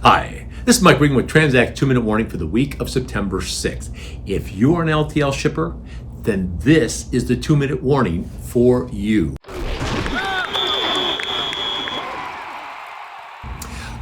Hi, this is Mike Regan with Transact 2-Minute Warning for the week of September 6th. If you're an LTL shipper, then this is the 2-minute warning for you.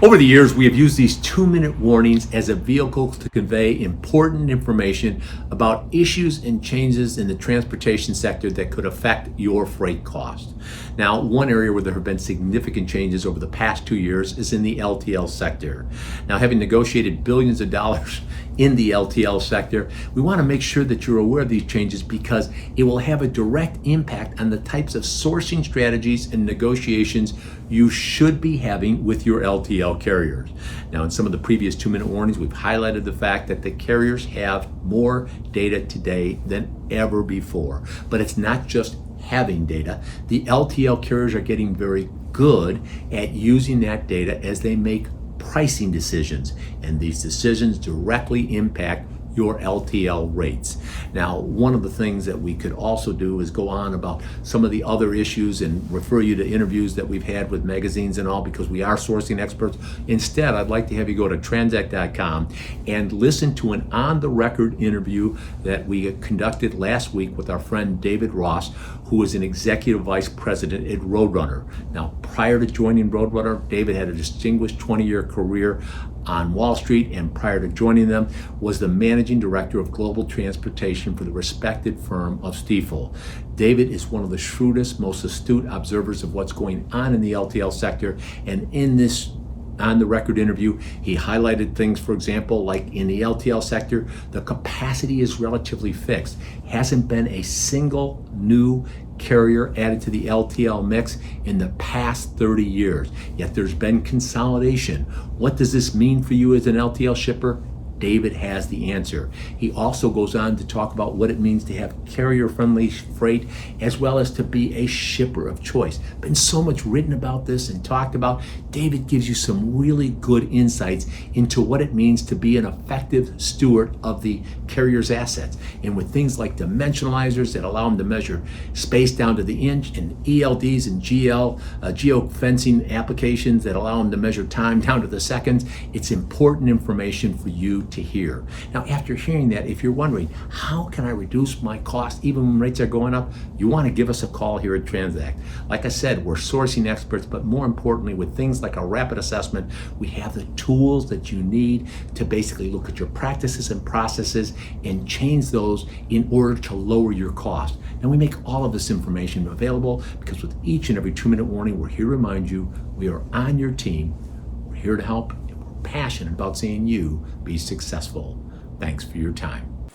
Over the years, we have used these 2-minute warnings as a vehicle to convey important information about issues and changes in the transportation sector that could affect your freight cost. Now, one area where there have been significant changes over the past 2 years is in the LTL sector. Now, having negotiated billions of dollars in the LTL sector, we want to make sure that you're aware of these changes because it will have a direct impact on the types of sourcing strategies and negotiations you should be having with your LTL carriers. Now, in some of the previous 2-minute warnings, we've highlighted the fact that the carriers have more data today than ever before. But it's not just having data. The LTL carriers are getting very good at using that data as they make pricing decisions, and these decisions directly impact your LTL rates. Now, one of the things that we could also do is go on about some of the other issues and refer you to interviews that we've had with magazines and all, because we are sourcing experts. Instead, I'd like to have you go to transact.com and listen to an on-the-record interview that we conducted last week with our friend David Ross, who is an executive vice president at Roadrunner. Now, prior to joining Roadrunner, David had a distinguished 20-year career on Wall Street, and prior to joining them was the managing director of global transportation for the respected firm of Stifel. David is one of the shrewdest, most astute observers of what's going on in the LTL sector, and in this on-the-record interview, he highlighted things, for example, like in the LTL sector, the capacity is relatively fixed. Hasn't been a single new carrier added to the LTL mix in the past 30 years. Yet there's been consolidation. What does this mean for you as an LTL shipper? David has the answer. He also goes on to talk about what it means to have carrier-friendly freight, as well as to be a shipper of choice. Been so much written about this and talked about. David gives you some really good insights into what it means to be an effective steward of the carrier's assets. And with things like dimensionalizers that allow him to measure space down to the inch, and ELDs and geofencing applications that allow him to measure time down to the seconds, it's important information for you to hear. Now, after hearing that, if you're wondering, how can I reduce my cost even when rates are going up? You want to give us a call here at Transact. Like I said, we're sourcing experts, but more importantly, with things like a rapid assessment, we have the tools that you need to basically look at your practices and processes and change those in order to lower your cost. And we make all of this information available because with each and every 2-minute warning, we're here to remind you we are on your team. We're here to help. Passionate about seeing you be successful. Thanks for your time.